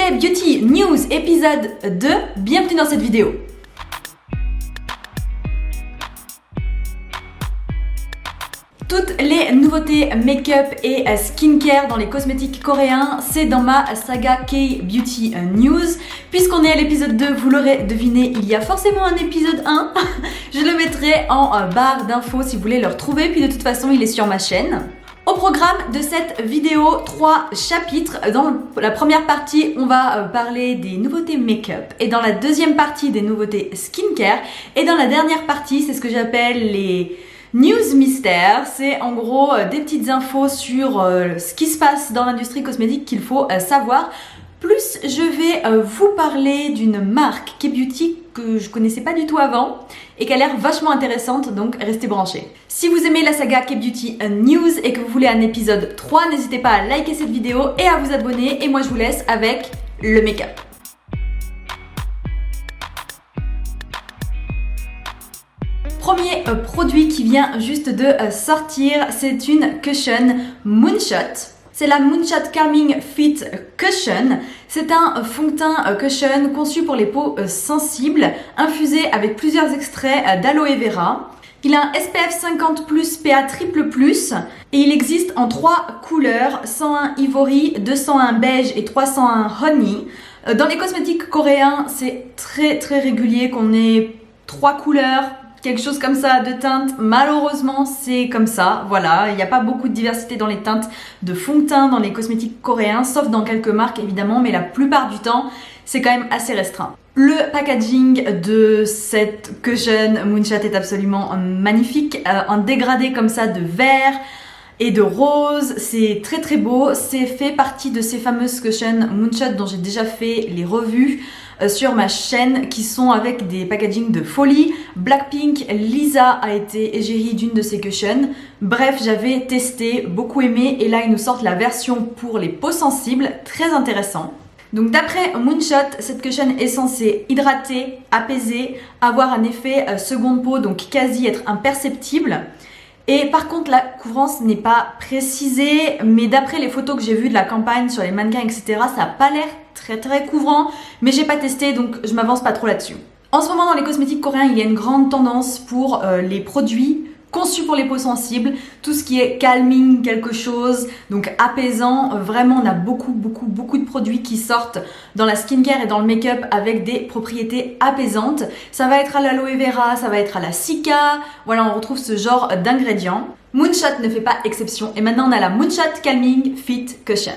K-Beauty News épisode 2, bienvenue dans cette vidéo. Toutes les nouveautés make-up et skincare dans les cosmétiques coréens, c'est dans ma saga K-Beauty News. Puisqu'on est à l'épisode 2, vous l'aurez deviné, il y a forcément un épisode 1. Je le mettrai en barre d'infos si vous voulez le retrouver, puis de toute façon il est sur ma chaîne. Au programme de cette vidéo, 3 chapitres. Dans la première partie, on va parler des nouveautés make-up et dans la deuxième partie des nouveautés skincare et dans la dernière partie, c'est ce que j'appelle les news mystères. C'est en gros des petites infos sur ce qui se passe dans l'industrie cosmétique qu'il faut savoir. Plus je vais vous parler d'une marque K-Beauty que je connaissais pas du tout avant et qui a l'air vachement intéressante, donc restez branchés. Si vous aimez la saga K-Beauty News et que vous voulez un épisode 3, n'hésitez pas à liker cette vidéo et à vous abonner, et moi je vous laisse avec le make-up. Premier produit qui vient juste de sortir, c'est une cushion Moonshot. C'est la Moonshot Calming Fit Cushion. C'est un fond de teint cushion conçu pour les peaux sensibles, infusé avec plusieurs extraits d'aloe vera. Il a un SPF 50+, PA++, et il existe en 3 couleurs, 101 Ivory, 201 Beige et 301 Honey. Dans les cosmétiques coréens, c'est très régulier qu'on ait 3 couleurs, quelque chose comme ça de teinte. Malheureusement, c'est comme ça, voilà. Il n'y a pas beaucoup de diversité dans les teintes de fond de teint dans les cosmétiques coréens, sauf dans quelques marques évidemment, mais la plupart du temps, c'est quand même assez restreint. Le packaging de cette cushion Moonshot est absolument magnifique, un dégradé comme ça de vert et de rose, c'est très beau. C'est fait partie de ces fameuses cushions Moonshot dont j'ai déjà fait les revues sur ma chaîne, qui sont avec des packagings de folie. Blackpink, Lisa a été égérie d'une de ces cushions. Bref, j'avais testé, beaucoup aimé, et là ils nous sortent la version pour les peaux sensibles, très intéressant. Donc d'après Moonshot, cette cushion est censée hydrater, apaiser, avoir un effet seconde peau, donc quasi être imperceptible. Et par contre, la couvrance n'est pas précisée, mais d'après les photos que j'ai vues de la campagne sur les mannequins, etc., ça n'a pas l'air très couvrant, mais j'ai pas testé, donc je m'avance pas trop là-dessus. En ce moment, dans les cosmétiques coréens, il y a une grande tendance pour les produits conçus pour les peaux sensibles, tout ce qui est calming quelque chose, donc apaisant. Vraiment, on a beaucoup de produits qui sortent dans la skincare et dans le make-up avec des propriétés apaisantes. Ça va être à l'aloe vera, ça va être à la cica, voilà, on retrouve ce genre d'ingrédients. Moonshot ne fait pas exception, et maintenant on a la Moonshot Calming Fit Cushion.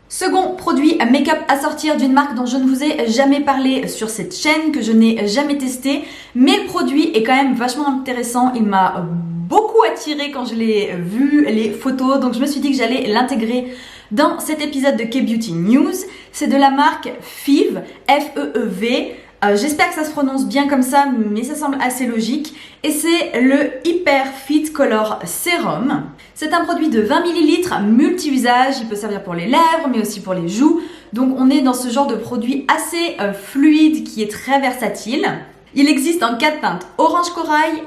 Second produit make-up à sortir d'une marque dont je ne vous ai jamais parlé sur cette chaîne, que je n'ai jamais testé, mais le produit est quand même vachement intéressant. Il m'a beaucoup attiré quand je l'ai vu, les photos, donc je me suis dit que j'allais l'intégrer dans cet épisode de K-Beauty News. C'est de la marque Feve, F-E-E-V. J'espère que ça se prononce bien comme ça, mais ça semble assez logique. Et c'est le Hyper Fit Color Serum. C'est un produit de 20 ml multi-usage. Il peut servir pour les lèvres, mais aussi pour les joues. Donc on est dans ce genre de produit assez fluide qui est très versatile. Il existe en 4 teintes: orange corail,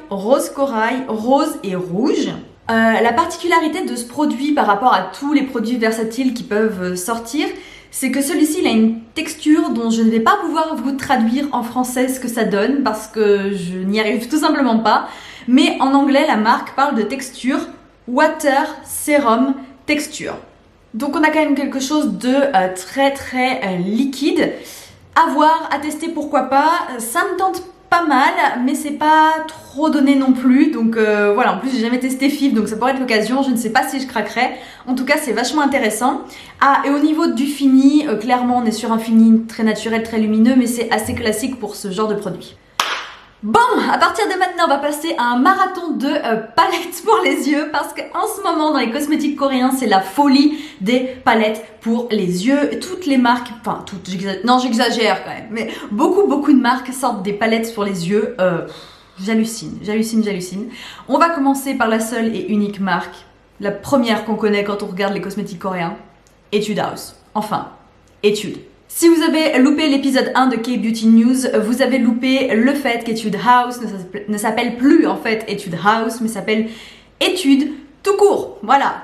rose et rouge. La particularité de ce produit par rapport à tous les produits versatiles qui peuvent sortir, c'est que celui-ci il a une texture dont je ne vais pas pouvoir vous traduire en français ce que ça donne parce que je n'y arrive tout simplement pas. Mais en anglais, la marque parle de texture Water Serum Texture. Donc on a quand même quelque chose de très liquide. À voir, à tester, pourquoi pas. Ça me tente pas mal, mais c'est pas trop donné non plus. Donc voilà, en plus j'ai jamais testé Feve, donc ça pourrait être l'occasion. Je ne sais pas si je craquerai. En tout cas, c'est vachement intéressant. Ah, et au niveau du fini, clairement on est sur un fini très naturel, très lumineux, mais c'est assez classique pour ce genre de produit. Bon, à partir de maintenant, on va passer à un marathon de palettes pour les yeux, parce qu'en ce moment, dans les cosmétiques coréens, c'est la folie des palettes pour les yeux. Toutes les marques, enfin toutes, j'exagère quand même, mais beaucoup de marques sortent des palettes pour les yeux. J'hallucine. On va commencer par la seule et unique marque, la première qu'on connaît quand on regarde les cosmétiques coréens, Etude House. Enfin, Etude. Si vous avez loupé l'épisode 1 de K-Beauty News, vous avez loupé le fait qu'Etude House ne s'appelle plus en fait Etude House, mais s'appelle Etude tout court. Voilà.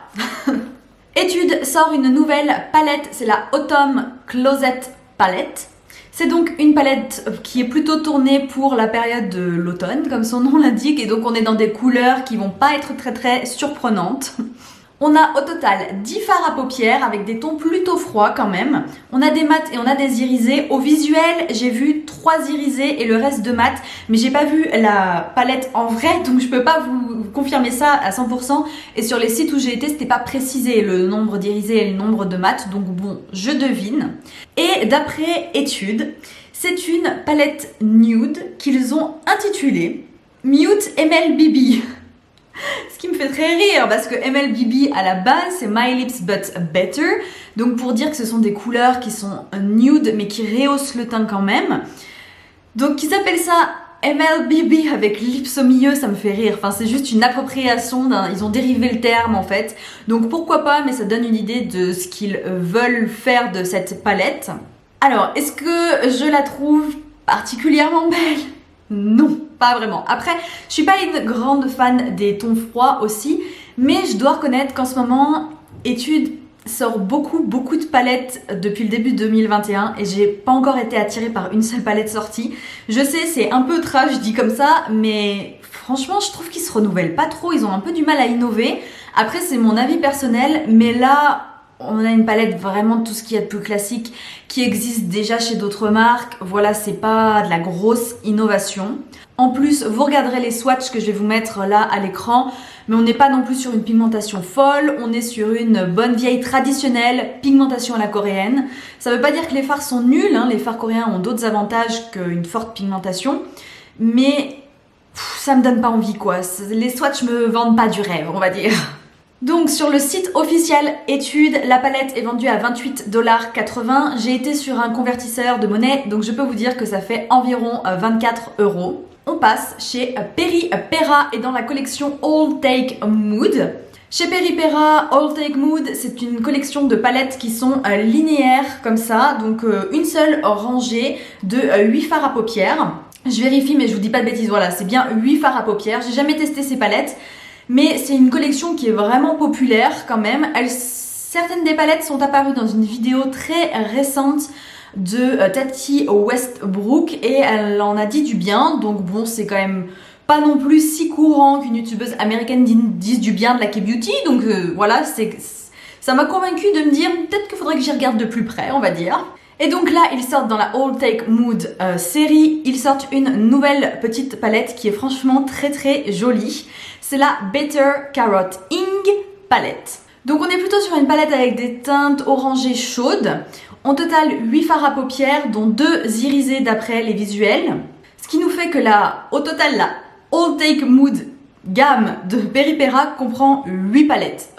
Etude sort une nouvelle palette, c'est la Autumn Closet palette. C'est donc une palette qui est plutôt tournée pour la période de l'automne, comme son nom l'indique, et donc on est dans des couleurs qui vont pas être très surprenantes. On a au total 10 fards à paupières avec des tons plutôt froids quand même. On a des mats et on a des irisés. Au visuel, j'ai vu 3 irisés et le reste de mats, mais j'ai pas vu la palette en vrai, donc je peux pas vous confirmer ça à 100%. Et sur les sites où j'ai été, c'était pas précisé le nombre d'irisés et le nombre de mats, donc bon, je devine. Et d'après études, c'est une palette nude qu'ils ont intitulée Mute MLBB. Ce qui me fait très rire parce que MLBB à la base c'est My Lips But Better, donc pour dire que ce sont des couleurs qui sont nude mais qui rehaussent le teint quand même. Donc ils appellent ça MLBB avec lips au milieu, ça me fait rire, enfin c'est juste une appropriation, ils ont dérivé le terme en fait. Donc pourquoi pas, mais ça donne une idée de ce qu'ils veulent faire de cette palette. Alors est-ce que je la trouve particulièrement belle? Non, pas vraiment. Après, je suis pas une grande fan des tons froids aussi, mais je dois reconnaître qu'en ce moment, Etude sort beaucoup de palettes depuis le début 2021 et j'ai pas encore été attirée par une seule palette sortie. Je sais, c'est un peu trash, je dis comme ça, mais franchement, je trouve qu'ils se renouvellent pas trop, ils ont un peu du mal à innover. Après, c'est mon avis personnel, mais là, on a une palette vraiment de tout ce qu'il y a de plus classique qui existe déjà chez d'autres marques. Voilà, c'est pas de la grosse innovation. En plus, vous regarderez les swatchs que je vais vous mettre là à l'écran, mais on n'est pas non plus sur une pigmentation folle, on est sur une bonne vieille traditionnelle pigmentation à la coréenne. Ça veut pas dire que les fards sont nuls, hein. Les fards coréens ont d'autres avantages qu'une forte pigmentation, mais ça me donne pas envie quoi. Les swatchs me vendent pas du rêve, on va dire. Donc sur le site officiel Etude, la palette est vendue à 28,80 $. J'ai été sur un convertisseur de monnaie, donc je peux vous dire que ça fait environ 24 €. On passe chez Peripera et dans la collection All Take Mood. Chez Peripera, All Take Mood, c'est une collection de palettes qui sont linéaires comme ça, donc une seule rangée de 8 fards à paupières. Je vérifie mais je vous dis pas de bêtises, voilà, c'est bien 8 fards à paupières. J'ai jamais testé ces palettes. Mais c'est une collection qui est vraiment populaire quand même. Certaines des palettes sont apparues dans une vidéo très récente de Tati Westbrook et elle en a dit du bien. Donc bon, c'est quand même pas non plus si courant qu'une youtubeuse américaine dise du bien de la K-beauty. Donc voilà, ça m'a convaincue de me dire peut-être qu'il faudrait que j'y regarde de plus près, on va dire. Et donc là, ils sortent dans la All Take Mood série, ils sortent une nouvelle petite palette qui est franchement très jolie. C'est la Better Carrot Ing palette. Donc on est plutôt sur une palette avec des teintes orangées chaudes. En total, 8 fards à paupières, dont 2 irisés d'après les visuels. Ce qui nous fait que au total, la All Take Mood gamme de Peripera comprend 8 palettes.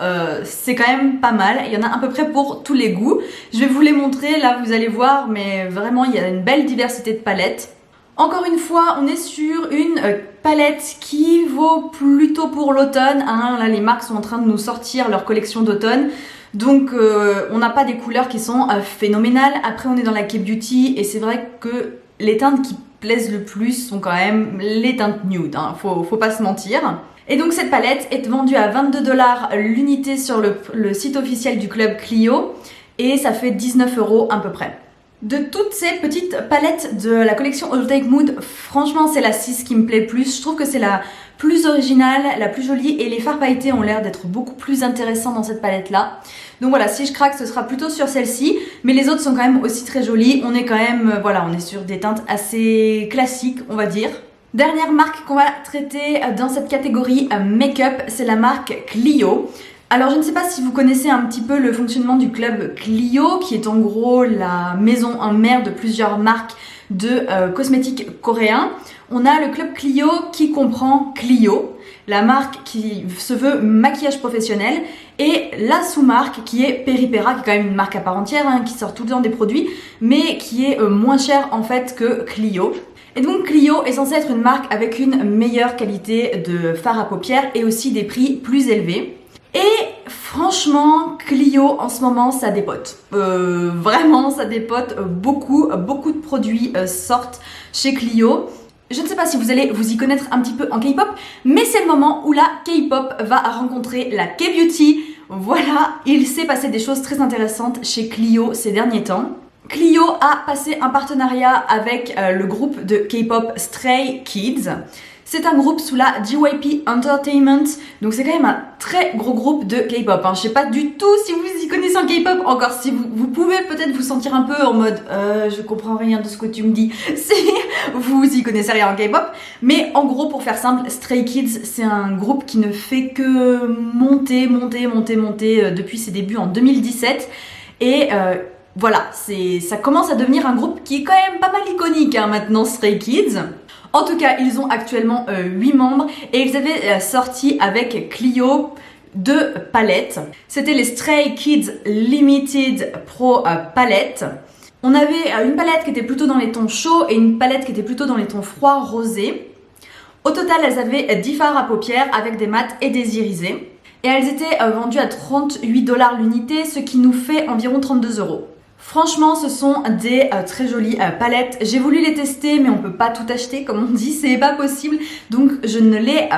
C'est quand même pas mal, il y en a à peu près pour tous les goûts. Je vais vous les montrer, là vous allez voir, mais vraiment il y a une belle diversité de palettes. Encore une fois, on est sur une palette qui vaut plutôt pour l'automne. Hein. Là les marques sont en train de nous sortir leur collection d'automne. Donc on n'a pas des couleurs qui sont phénoménales. Après on est dans la K-beauty et c'est vrai que les teintes qui plaisent le plus sont quand même les teintes nude, hein. Faut pas se mentir. Et donc cette palette est vendue à 22 $ l'unité sur le site officiel du club Clio et ça fait 19 € à peu près. De toutes ces petites palettes de la collection All Take Mood, franchement c'est la 6 qui me plaît le plus. Je trouve que c'est la plus originale, la plus jolie et les fards pailletés ont l'air d'être beaucoup plus intéressants dans cette palette là. Donc voilà, si je craque ce sera plutôt sur celle-ci, mais les autres sont quand même aussi très jolies. On est quand même, voilà, on est sur des teintes assez classiques on va dire. Dernière marque qu'on va traiter dans cette catégorie make-up, c'est la marque Clio. Alors je ne sais pas si vous connaissez un petit peu le fonctionnement du club Clio, qui est en gros la maison mère de plusieurs marques de cosmétiques coréens. On a le club Clio qui comprend Clio, la marque qui se veut maquillage professionnel, et la sous-marque qui est Peripera, qui est quand même une marque à part entière, hein, qui sort tout le temps des produits, mais qui est moins chère en fait que Clio. Et donc Clio est censée être une marque avec une meilleure qualité de fard à paupières et aussi des prix plus élevés. Et franchement, Clio en ce moment ça dépote. Vraiment ça dépote, beaucoup de produits sortent chez Clio. Je ne sais pas si vous allez vous y connaître un petit peu en K-pop, mais c'est le moment où la K-pop va rencontrer la K-beauty. Voilà, il s'est passé des choses très intéressantes chez Clio ces derniers temps. Clio a passé un partenariat avec le groupe de K-pop Stray Kids. C'est un groupe sous la JYP Entertainment, donc c'est quand même un très gros groupe de K-pop. Je sais pas du tout si vous y connaissez en K-pop, encore si vous pouvez peut-être vous sentir un peu en mode je comprends rien de ce que tu me dis si vous y connaissez rien en K-pop. Mais en gros, pour faire simple, Stray Kids, c'est un groupe qui ne fait que monter depuis ses débuts en 2017. Et voilà, ça commence à devenir un groupe qui est quand même pas mal iconique maintenant, Stray Kids. En tout cas, ils ont actuellement 8 membres et ils avaient sorti avec Clio 2 palettes. C'était les Stray Kids Limited Pro palettes. On avait une palette qui était plutôt dans les tons chauds et une palette qui était plutôt dans les tons froids rosés. Au total, elles avaient 10 fards à paupières avec des mats et des irisés. Et elles étaient vendues à 38 $ l'unité, ce qui nous fait environ 32 €. Franchement, ce sont des très jolies palettes. J'ai voulu les tester, mais on peut pas tout acheter, comme on dit, c'est pas possible. Donc, je ne l'ai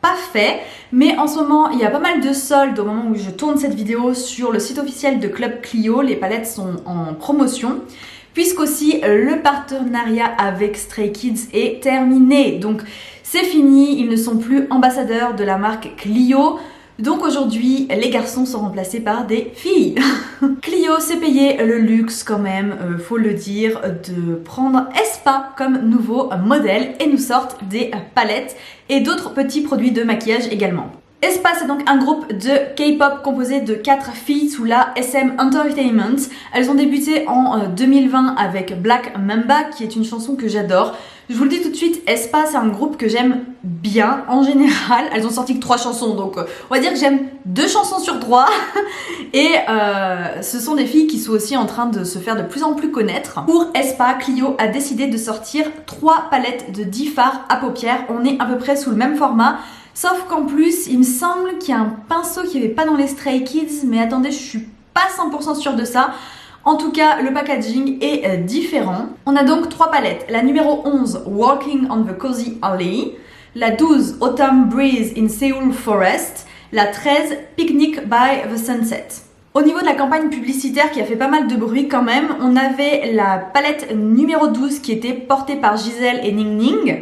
pas fait. Mais en ce moment, il y a pas mal de soldes au moment où je tourne cette vidéo sur le site officiel de Club Clio. Les palettes sont en promotion. Puisqu'aussi, le partenariat avec Stray Kids est terminé. Donc, c'est fini. Ils ne sont plus ambassadeurs de la marque Clio. Donc aujourd'hui, les garçons sont remplacés par des filles. Clio s'est payé le luxe quand même, faut le dire, de prendre aespa comme nouveau modèle et nous sortent des palettes et d'autres petits produits de maquillage également. aespa, c'est donc un groupe de K-pop composé de 4 filles sous la SM Entertainment. Elles ont débuté en 2020 avec Black Mamba, qui est une chanson que j'adore. Je vous le dis tout de suite, aespa, c'est un groupe que j'aime bien en général. Elles ont sorti que 3 chansons, donc on va dire que j'aime 2 chansons sur 3. Et ce sont des filles qui sont aussi en train de se faire de plus en plus connaître. Pour aespa, Clio a décidé de sortir 3 palettes de 10 fards à paupières. On est à peu près sous le même format. Sauf qu'en plus, il me semble qu'il y a un pinceau qui n'y avait pas dans les Stray Kids. Mais attendez, je suis pas 100% sûre de ça. En tout cas, le packaging est différent. On a donc 3 palettes. La numéro 11, Walking on the Cozy Alley. La 12, Autumn Breeze in Seoul Forest. La 13, Picnic by the Sunset. Au niveau de la campagne publicitaire qui a fait pas mal de bruit quand même, on avait la palette numéro 12 qui était portée par Giselle et Ning Ning.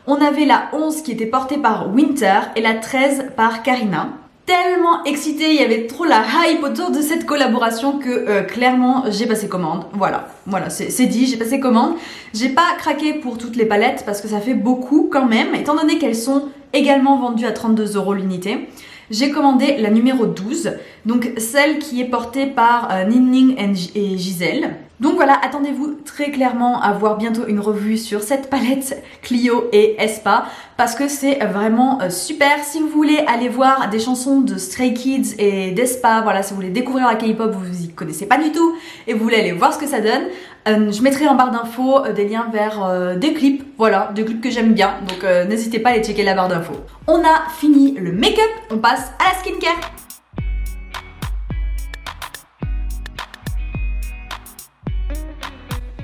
On avait la 11 qui était portée par Winter et la 13 par Karina. Tellement excitée, il y avait trop la hype autour de cette collaboration que clairement j'ai passé commande. Voilà, c'est dit, j'ai passé commande. J'ai pas craqué pour toutes les palettes parce que ça fait beaucoup quand même, étant donné qu'elles sont également vendues à 32 € l'unité. J'ai commandé la numéro 12, donc celle qui est portée par Ning Ning et Giselle. Donc voilà, attendez-vous très clairement à voir bientôt une revue sur cette palette Clio et aespa parce que c'est vraiment super. Si vous voulez aller voir des chansons de Stray Kids et d'aespa, voilà, si vous voulez découvrir la K-pop, vous y connaissez pas du tout et vous voulez aller voir ce que ça donne, je mettrai en barre d'infos des liens vers des clips, voilà, des clips que j'aime bien, donc n'hésitez pas à aller checker la barre d'infos. On a fini le make-up, on passe à la skincare.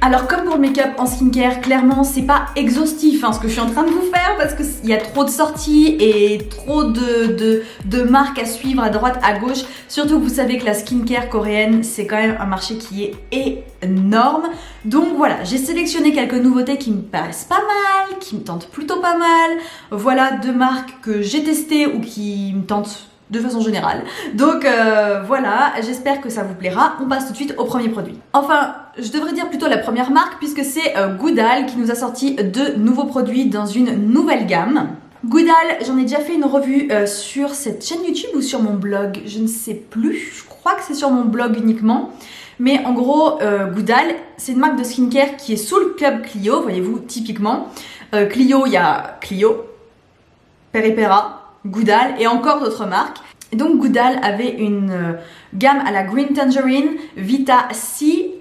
Alors comme pour le make-up en skincare, clairement c'est pas exhaustif ce que je suis en train de vous faire parce qu'il y a trop de sorties et trop de marques à suivre à droite, à gauche. Surtout que vous savez que la skincare coréenne c'est quand même un marché qui est énorme. Donc voilà, j'ai sélectionné quelques nouveautés qui me paraissent pas mal, qui me tentent plutôt pas mal. Voilà 2 marques que j'ai testées ou qui me tentent de façon générale. Donc voilà, j'espère que ça vous plaira. On passe tout de suite au premier produit. Enfin, je devrais dire plutôt la première marque puisque c'est Goudal qui nous a sorti 2 nouveaux produits dans une nouvelle gamme. Goudal, j'en ai déjà fait une revue sur cette chaîne YouTube ou sur mon blog, je ne sais plus, je crois que c'est sur mon blog uniquement. Mais en gros, Goudal, c'est une marque de skincare qui est sous le club Clio, voyez-vous, typiquement. Clio, il y a Clio, Peripera, Goudal et encore d'autres marques. Et donc Goudal avait une gamme à la Green Tangerine, Vita C,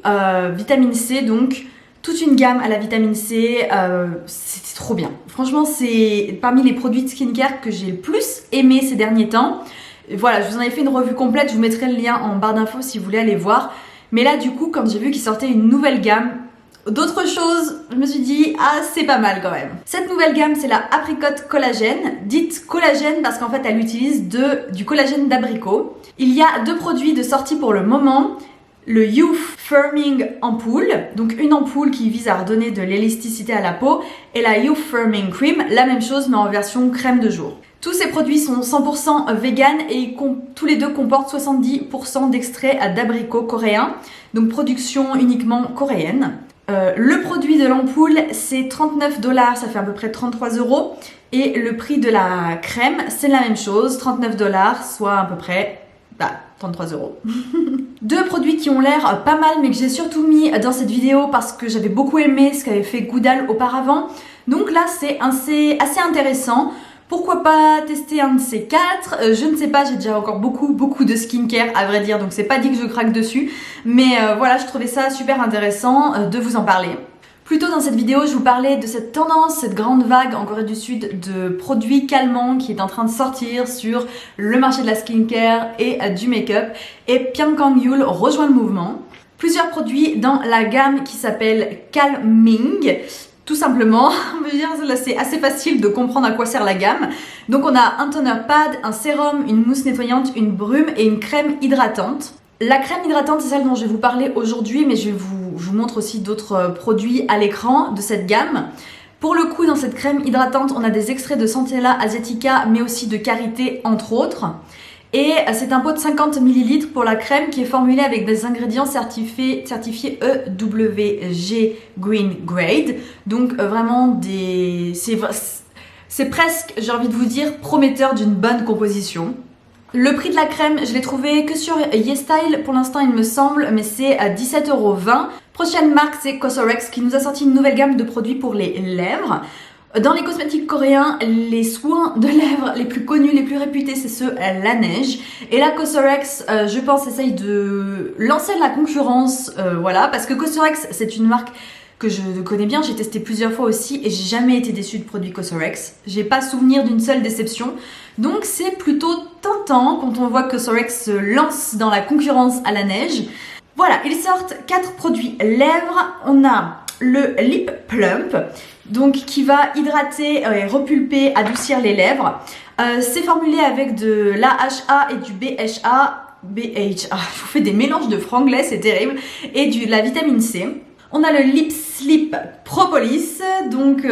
vitamine C, donc toute une gamme à la vitamine C, c'était trop bien. Franchement, c'est parmi les produits de skincare que j'ai le plus aimé ces derniers temps. Et voilà, je vous en avais fait une revue complète, je vous mettrai le lien en barre d'infos si vous voulez aller voir. Mais là du coup, quand j'ai vu qu'il sortait une nouvelle gamme, d'autres choses, je me suis dit, ah c'est pas mal quand même. Cette nouvelle gamme, c'est la Apricot Collagène, dite collagène parce qu'en fait elle utilise du collagène d'abricot. Il y a 2 produits de sortie pour le moment. le Youth Firming Ampoule, donc une ampoule qui vise à redonner de l'élasticité à la peau, et la Youth Firming Cream, la même chose mais en version crème de jour. Tous ces produits sont 100% vegan et tous les deux comportent 70% d'extrait d'abricot coréen, donc production uniquement coréenne. Le produit de l'ampoule c'est 39 $, ça fait à peu près 33 €, et le prix de la crème c'est la même chose, 39 $, soit à peu près 33 €. Deux produits qui ont l'air pas mal mais que j'ai surtout mis dans cette vidéo parce que j'avais beaucoup aimé ce qu'avait fait Goudal auparavant. Donc là c'est assez intéressant. Pourquoi pas tester un de ces quatre? Je ne sais pas, j'ai déjà encore beaucoup de skincare à vrai dire, donc c'est pas dit que je craque dessus. Mais voilà, je trouvais ça super intéressant de vous en parler. Plus tôt dans cette vidéo, je vous parlais de cette tendance, cette grande vague en Corée du Sud de produits calmants qui est en train de sortir sur le marché de la skincare et du make-up. Et Pyang Kang-yul rejoint le mouvement. Plusieurs produits dans la gamme qui s'appelle Calming. Tout simplement, on veut dire, là c'est assez facile de comprendre à quoi sert la gamme. Donc on a un toner pad, un sérum, une mousse nettoyante, une brume et une crème hydratante. La crème hydratante, c'est celle dont je vais vous parler aujourd'hui, mais je vous montre aussi d'autres produits à l'écran de cette gamme. Pour le coup, dans cette crème hydratante, on a des extraits de Centella asiatica, mais aussi de karité, entre autres. Et c'est un pot de 50 ml pour la crème qui est formulée avec des ingrédients certifiés EWG Green Grade. Donc vraiment c'est presque, j'ai envie de vous dire, prometteur d'une bonne composition. Le prix de la crème, je l'ai trouvé que sur YesStyle pour l'instant il me semble, mais c'est à 17,20 €. Prochaine marque c'est Cosrx qui nous a sorti une nouvelle gamme de produits pour les lèvres. Dans les cosmétiques coréens, les soins de lèvres les plus connus, les plus réputés, c'est ceux Laneige. Et là, Cosrx, je pense, essaye de lancer de la concurrence, voilà, parce que Cosrx, c'est une marque que je connais bien, j'ai testé plusieurs fois aussi et j'ai jamais été déçue de produits Cosrx. J'ai pas souvenir d'une seule déception. Donc c'est plutôt tentant quand on voit que Cosrx se lance dans la concurrence à Laneige. Voilà, ils sortent 4 produits lèvres. On a le Lip Plump, donc qui va hydrater et repulper, adoucir les lèvres. C'est formulé avec de l'AHA et du BHA. Je vous fais des mélanges de franglais, c'est terrible. Et de la vitamine C. On a le Lip Slip Propolis, donc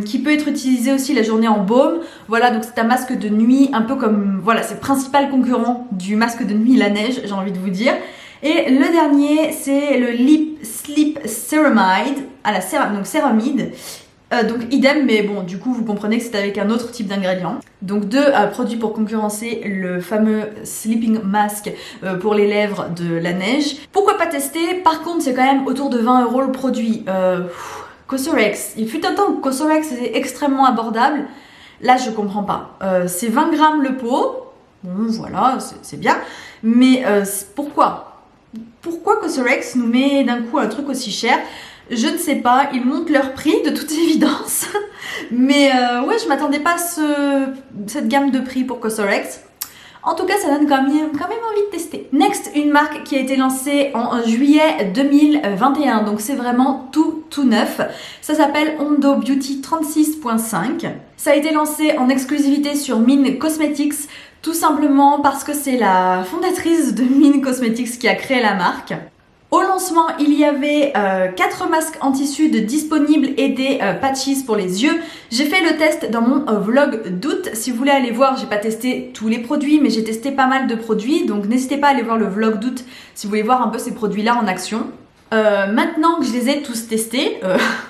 qui peut être utilisé aussi la journée en baume. Voilà, donc c'est un masque de nuit, un peu comme, voilà, c'est le principal concurrent du masque de nuit Laneige, j'ai envie de vous dire. Et le dernier, c'est le Lip Slip Ceramide, donc céramide. Donc idem, mais bon, du coup, vous comprenez que c'est avec un autre type d'ingrédient. Donc deux produits pour concurrencer le fameux Sleeping Mask pour les lèvres de Laneige. Pourquoi pas tester? Par contre, c'est quand même autour de 20 € le produit. Cosrx, il fut un temps où Cosrx était extrêmement abordable. Là, je comprends pas. C'est 20 grammes le pot. Bon, voilà, c'est bien. Mais pourquoi Cosrx nous met d'un coup un truc aussi cher? Je ne sais pas, ils montent leur prix de toute évidence. Mais ouais, je m'attendais pas à cette gamme de prix pour Cosrx. En tout cas, ça donne quand même envie de tester. Next, une marque qui a été lancée en juillet 2021. Donc c'est vraiment tout neuf. Ça s'appelle Hondo Beauty 36.5. Ça a été lancé en exclusivité sur Min Cosmetics. Tout simplement parce que c'est la fondatrice de Min Cosmetics qui a créé la marque. Au lancement, il y avait 4 masques en tissu de disponibles et des patches pour les yeux. J'ai fait le test dans mon vlog d'août. Si vous voulez aller voir, j'ai pas testé tous les produits, mais j'ai testé pas mal de produits. Donc n'hésitez pas à aller voir le vlog d'août si vous voulez voir un peu ces produits-là en action. Maintenant que je les ai tous testés,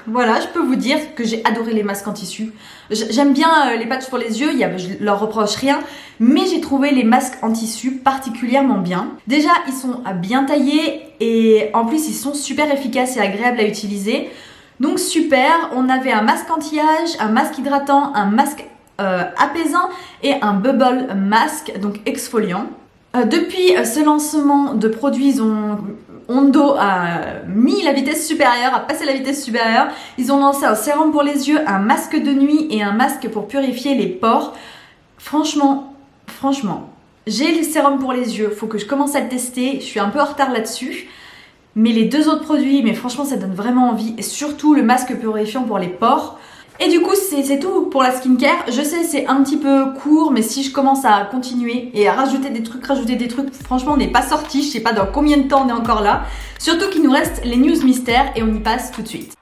voilà, je peux vous dire que j'ai adoré les masques en tissu. J'aime bien les patchs pour les yeux, je leur reproche rien, mais j'ai trouvé les masques en tissu particulièrement bien. Déjà, ils sont bien taillés et en plus, ils sont super efficaces et agréables à utiliser. Donc super, on avait un masque anti-âge, un masque hydratant, un masque apaisant et un bubble mask, donc exfoliant. Depuis ce lancement de produits, Hondo a mis la vitesse supérieure, a passé la vitesse supérieure. Ils ont lancé un sérum pour les yeux, un masque de nuit et un masque pour purifier les pores. Franchement, j'ai le sérum pour les yeux, faut que je commence à le tester. Je suis un peu en retard là-dessus. Mais les deux autres produits, mais franchement, ça donne vraiment envie. Et surtout le masque purifiant pour les pores. Et du coup c'est tout pour la skincare. Je sais c'est un petit peu court, mais si je commence à continuer et à rajouter des trucs, franchement on n'est pas sorti, je sais pas dans combien de temps on est encore là. Surtout qu'il nous reste les news mystères et on y passe tout de suite.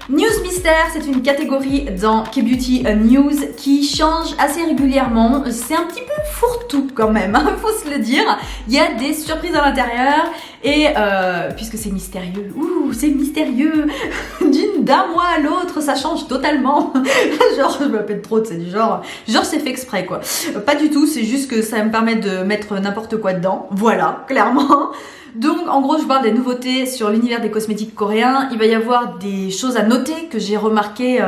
News mystère, c'est une catégorie dans K-Beauty News qui change assez régulièrement. C'est un petit peu fourre-tout quand même, hein, faut se le dire. Il y a des surprises à l'intérieur et puisque c'est mystérieux, c'est mystérieux, d'un mois à l'autre, ça change totalement. Genre, je m'appelle trop, c'est du genre c'est fait exprès quoi. Pas du tout, c'est juste que ça me permet de mettre n'importe quoi dedans. Voilà, clairement. Donc en gros je parle des nouveautés sur l'univers des cosmétiques coréens. Il va y avoir des choses à noter que j'ai remarquées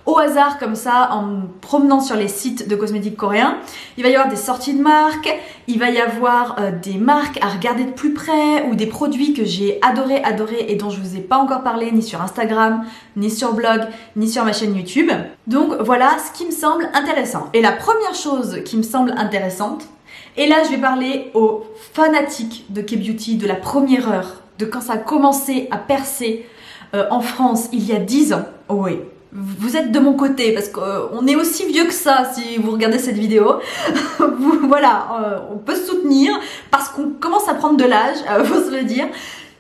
au hasard comme ça en me promenant sur les sites de cosmétiques coréens. Il va y avoir des sorties de marques, il va y avoir des marques à regarder de plus près ou des produits que j'ai adoré et dont je vous ai pas encore parlé ni sur Instagram, ni sur blog, ni sur ma chaîne YouTube. Donc voilà ce qui me semble intéressant. Et la première chose qui me semble intéressante, et là je vais parler aux fanatiques de K-Beauty de la première heure, de quand ça a commencé à percer en France il y a 10 ans. Oh oui, vous êtes de mon côté parce qu'on est aussi vieux que ça si vous regardez cette vidéo. Voilà, on peut se soutenir parce qu'on commence à prendre de l'âge, faut se le dire.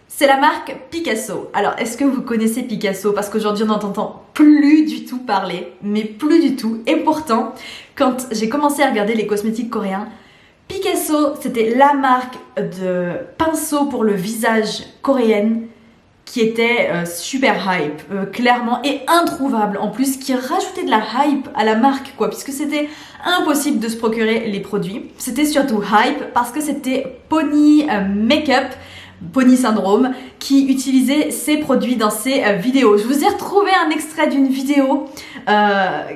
C'est la marque Picasso. Alors, est-ce que vous connaissez Picasso? Parce qu'aujourd'hui, on n'entend plus du tout parler, mais plus du tout. Et pourtant, quand j'ai commencé à regarder les cosmétiques coréens, Picasso, c'était la marque de pinceau pour le visage coréenne qui était super hype, clairement, et introuvable en plus, qui rajoutait de la hype à la marque, quoi, puisque c'était impossible de se procurer les produits. C'était surtout hype parce que c'était Pony Makeup, Pony Syndrome, qui utilisait ces produits dans ses vidéos. Je vous ai retrouvé un extrait d'une vidéo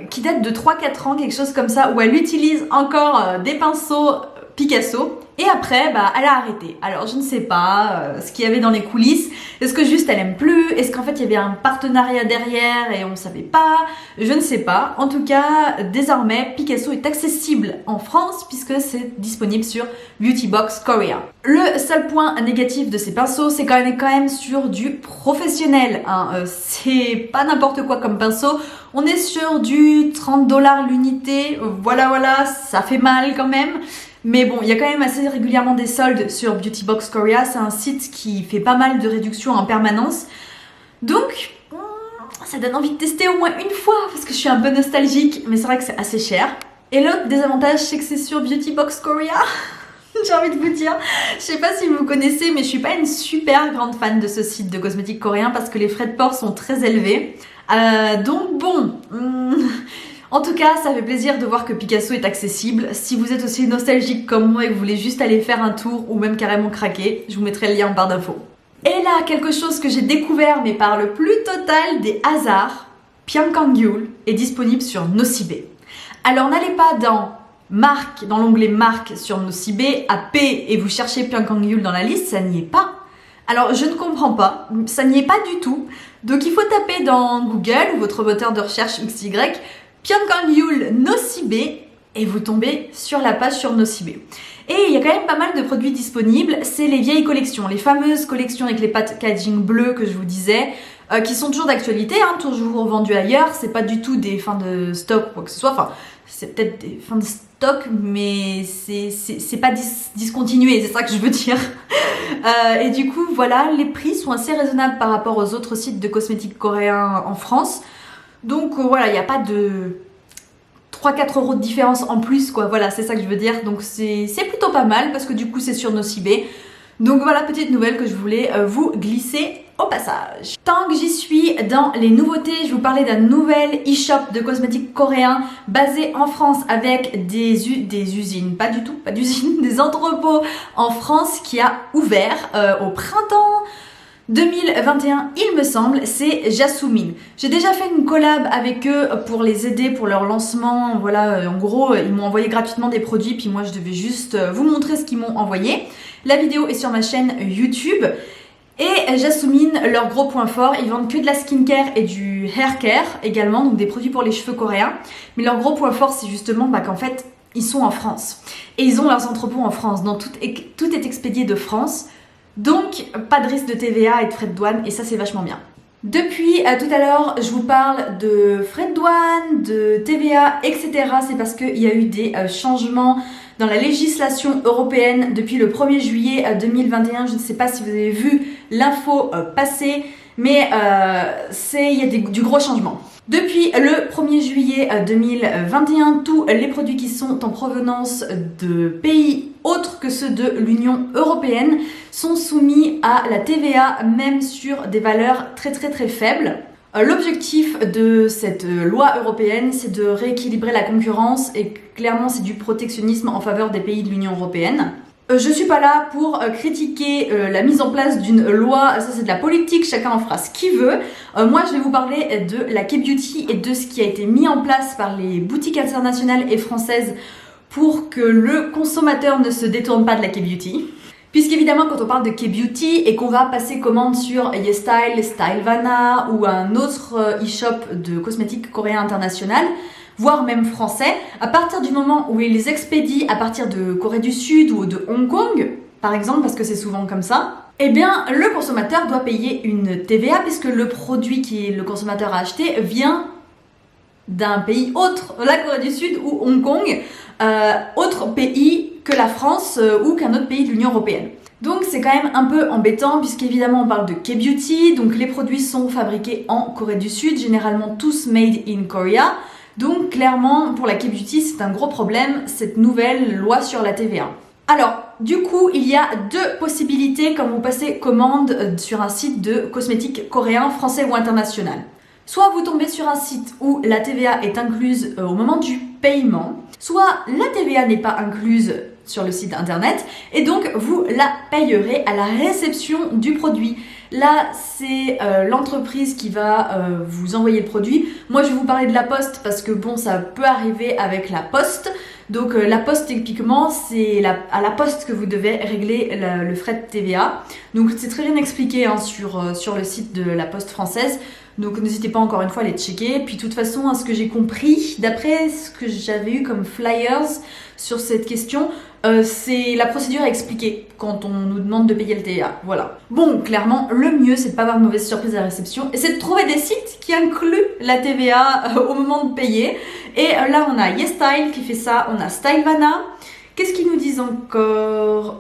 qui date de 3-4 ans, quelque chose comme ça, où elle utilise encore des pinceaux Picasso. Et après, elle a arrêté. Alors, je ne sais pas ce qu'il y avait dans les coulisses. Est-ce que juste elle aime plus? Est-ce qu'en fait il y avait un partenariat derrière et on ne savait pas? Je ne sais pas. En tout cas, désormais, Picasso est accessible en France puisque c'est disponible sur Beauty Box Korea. Le seul point négatif de ces pinceaux, c'est qu'on est quand même sur du professionnel. Hein. C'est pas n'importe quoi comme pinceau. On est sur du 30$ l'unité. Voilà, ça fait mal quand même. Mais bon, il y a quand même assez régulièrement des soldes sur Beauty Box Korea. C'est un site qui fait pas mal de réductions en permanence. Donc, ça donne envie de tester au moins une fois parce que je suis un peu nostalgique. Mais c'est vrai que c'est assez cher. Et l'autre désavantage, c'est que c'est sur Beauty Box Korea. J'ai envie de vous dire. Je sais pas si vous connaissez, mais je suis pas une super grande fan de ce site de cosmétiques coréens parce que les frais de port sont très élevés. Donc bon... En tout cas, ça fait plaisir de voir que Picasso est accessible. Si vous êtes aussi nostalgique comme moi et que vous voulez juste aller faire un tour ou même carrément craquer, je vous mettrai le lien en barre d'infos. Et là, quelque chose que j'ai découvert mais par le plus total des hasards, Pyongyul est disponible sur Nocibe. Alors n'allez pas dans l'onglet marque sur Nocibe, à P et vous cherchez Pyongyul dans la liste, ça n'y est pas. Alors je ne comprends pas, ça n'y est pas du tout. Donc il faut taper dans Google ou votre moteur de recherche XY Pyongyul Nocibe et vous tombez sur la page sur Nocibe. Et il y a quand même pas mal de produits disponibles, c'est les vieilles collections, les fameuses collections avec les packaging bleus que je vous disais, qui sont toujours d'actualité, hein, toujours vendues ailleurs, c'est pas du tout des fins de stock ou quoi que ce soit, enfin c'est peut-être des fins de stock mais c'est pas discontinué, c'est ça que je veux dire. Et du coup voilà, les prix sont assez raisonnables par rapport aux autres sites de cosmétiques coréens en France. Donc voilà, il n'y a pas de 3-4 € de différence en plus quoi, voilà c'est ça que je veux dire. Donc c'est plutôt pas mal parce que du coup c'est sur Nocibe. Donc voilà, petite nouvelle que je voulais vous glisser au passage. Tant que j'y suis dans les nouveautés, je vais vous parler d'un nouvel e-shop de cosmétiques coréens basé en France avec des usines, pas du tout, pas d'usines, des entrepôts en France qui a ouvert au printemps 2021, il me semble, c'est Jasmine. J'ai déjà fait une collab avec eux pour les aider pour leur lancement. Voilà, en gros, ils m'ont envoyé gratuitement des produits, puis moi je devais juste vous montrer ce qu'ils m'ont envoyé. La vidéo est sur ma chaîne YouTube. Et Jasmine, leur gros point fort, ils vendent que de la skincare et du hair care également, donc des produits pour les cheveux coréens. Mais leur gros point fort, c'est justement qu'en fait, ils sont en France. Et ils ont leurs entrepôts en France, donc tout est expédié de France. Donc pas de risque de TVA et de frais de douane et ça c'est vachement bien. Depuis tout à l'heure, je vous parle de frais de douane, de TVA, etc. C'est parce qu'il y a eu des changements dans la législation européenne depuis le 1er juillet 2021. Je ne sais pas si vous avez vu l'info passer, mais il y a du gros changement. Depuis le 1er juillet 2021, tous les produits qui sont en provenance de pays autres que ceux de l'Union européenne sont soumis à la TVA, même sur des valeurs très faibles. L'objectif de cette loi européenne, c'est de rééquilibrer la concurrence et clairement c'est du protectionnisme en faveur des pays de l'Union européenne. Je suis pas là pour critiquer la mise en place d'une loi, ça c'est de la politique, chacun en fera ce qu'il veut. Moi je vais vous parler de la K-Beauty et de ce qui a été mis en place par les boutiques internationales et françaises pour que le consommateur ne se détourne pas de la K-Beauty. Puisqu'évidemment quand on parle de K-Beauty et qu'on va passer commande sur YesStyle, Stylevana ou un autre e-shop de cosmétiques coréens international, voire même français, à partir du moment où ils les expédient à partir de Corée du Sud ou de Hong Kong, par exemple, parce que c'est souvent comme ça, eh bien, le consommateur doit payer une TVA puisque le produit que le consommateur a acheté vient d'un pays autre, la Corée du Sud ou Hong Kong, autre pays que la France ou qu'un autre pays de l'Union européenne. Donc c'est quand même un peu embêtant puisqu'évidemment on parle de K-Beauty, donc les produits sont fabriqués en Corée du Sud, généralement tous made in Korea. Donc clairement, pour la K-Beauty, c'est un gros problème, cette nouvelle loi sur la TVA. Alors, du coup, il y a deux possibilités quand vous passez commande sur un site de cosmétiques coréens, français ou international. Soit vous tombez sur un site où la TVA est incluse au moment du paiement, soit la TVA n'est pas incluse sur le site internet et donc vous la payerez à la réception du produit. Là, c'est l'entreprise qui va vous envoyer le produit. Moi, je vais vous parler de la poste parce que bon, ça peut arriver avec la poste. Donc la poste, typiquement, c'est à la poste que vous devez régler le frais de TVA. Donc c'est très bien expliqué hein, sur le site de la poste française. Donc n'hésitez pas encore une fois à les checker. Puis de toute façon, à ce que j'ai compris, d'après ce que j'avais eu comme flyers sur cette question, c'est la procédure à expliquer quand on nous demande de payer le TVA. Voilà. Bon, clairement, le mieux, c'est de pas avoir de mauvaise surprise à la réception et c'est de trouver des sites qui incluent la TVA au moment de payer. Et là, on a YesStyle qui fait ça, on a Stylevana. Qu'est-ce qu'ils nous disent encore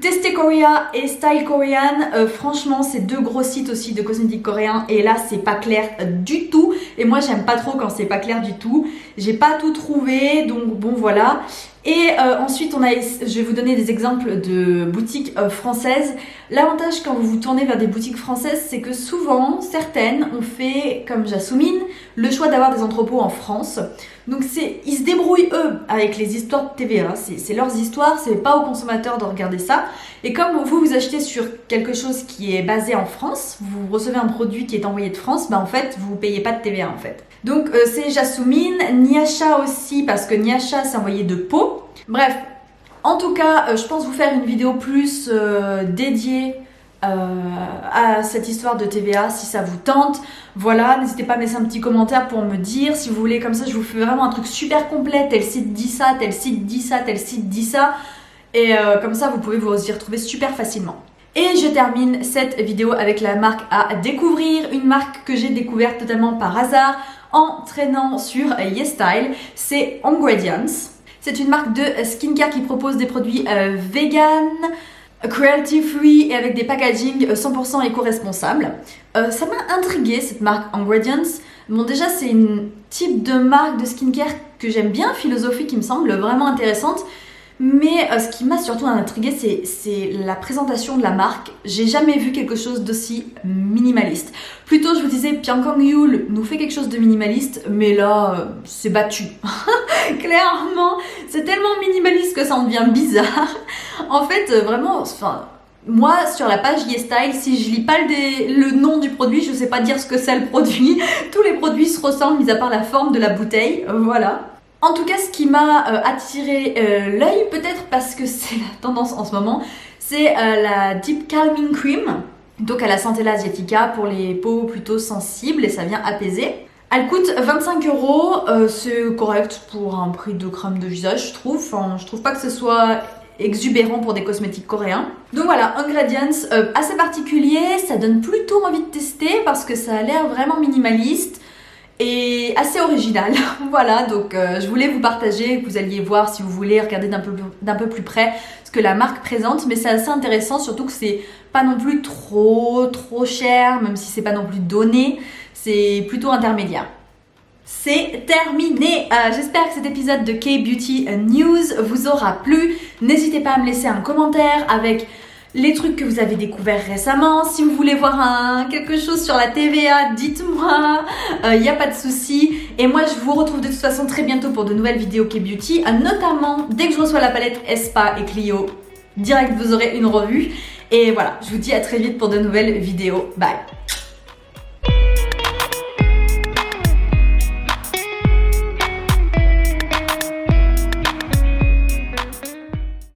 Tester Korea et Style Korean, franchement c'est deux gros sites aussi de cosmétiques coréens et là c'est pas clair du tout et moi j'aime pas trop quand c'est pas clair du tout, j'ai pas tout trouvé donc bon voilà. Et ensuite je vais vous donner des exemples de boutiques françaises. L'avantage quand vous vous tournez vers des boutiques françaises c'est que souvent certaines ont fait comme Jasmine le choix d'avoir des entrepôts en France. Donc ils se débrouillent eux avec les histoires de TVA, c'est leurs histoires, c'est pas aux consommateurs de regarder ça. Et comme vous achetez sur quelque chose qui est basé en France, vous recevez un produit qui est envoyé de France, bah en fait vous payez pas de TVA en fait. Donc c'est Jasmine, Nyasha aussi parce que Nyasha c'est envoyé de Pau. Bref, en tout cas je pense vous faire une vidéo plus dédiée à cette histoire de TVA si ça vous tente. Voilà, n'hésitez pas à mettre un petit commentaire pour me dire si vous voulez, comme ça je vous fais vraiment un truc super complet, tel site dit ça, tel site dit ça, tel site dit ça et comme ça vous pouvez vous y retrouver super facilement. Et je termine cette vidéo avec la marque à découvrir, une marque que j'ai découverte totalement par hasard en traînant sur YesStyle, c'est Ingredients. C'est une marque de skincare qui propose des produits vegan, cruelty free et avec des packaging 100% éco-responsables. Ça m'a intriguée cette marque Ingredients. Bon déjà c'est une type de marque de skincare que j'aime bien, philosophie qui me semble vraiment intéressante. Mais ce qui m'a surtout intriguée, c'est la présentation de la marque. J'ai jamais vu quelque chose d'aussi minimaliste. Plutôt, je vous disais, Pyongyang nous fait quelque chose de minimaliste, mais là, c'est battu. Clairement, c'est tellement minimaliste que ça en devient bizarre. En fait, vraiment, moi, sur la page YesStyle, si je lis pas le nom du produit, je sais pas dire ce que c'est le produit. Tous les produits se ressemblent, mis à part la forme de la bouteille. Voilà. En tout cas, ce qui m'a attiré l'œil, peut-être parce que c'est la tendance en ce moment, c'est la Deep Calming Cream, donc à la Centella Asiatica pour les peaux plutôt sensibles et ça vient apaiser. Elle coûte 25 €, c'est correct pour un prix de crème de visage, je trouve. Enfin, je trouve pas que ce soit exubérant pour des cosmétiques coréens. Donc voilà, ingredients assez particuliers, ça donne plutôt envie de tester parce que ça a l'air vraiment minimaliste et assez original. Voilà, donc je voulais vous partager, que vous alliez voir si vous voulez regarder d'un peu plus près ce que la marque présente, mais c'est assez intéressant, surtout que c'est pas non plus trop cher, même si c'est pas non plus donné, c'est plutôt intermédiaire. C'est terminé. J'espère que cet épisode de K-Beauty News vous aura plu. N'hésitez pas à me laisser un commentaire avec les trucs que vous avez découverts récemment. Si vous voulez voir quelque chose sur la TVA, dites-moi, il n'y a pas de souci. Et moi, je vous retrouve de toute façon très bientôt pour de nouvelles vidéos K-Beauty, notamment dès que je reçois la palette Espa et Clio, direct vous aurez une revue. Et voilà, je vous dis à très vite pour de nouvelles vidéos. Bye.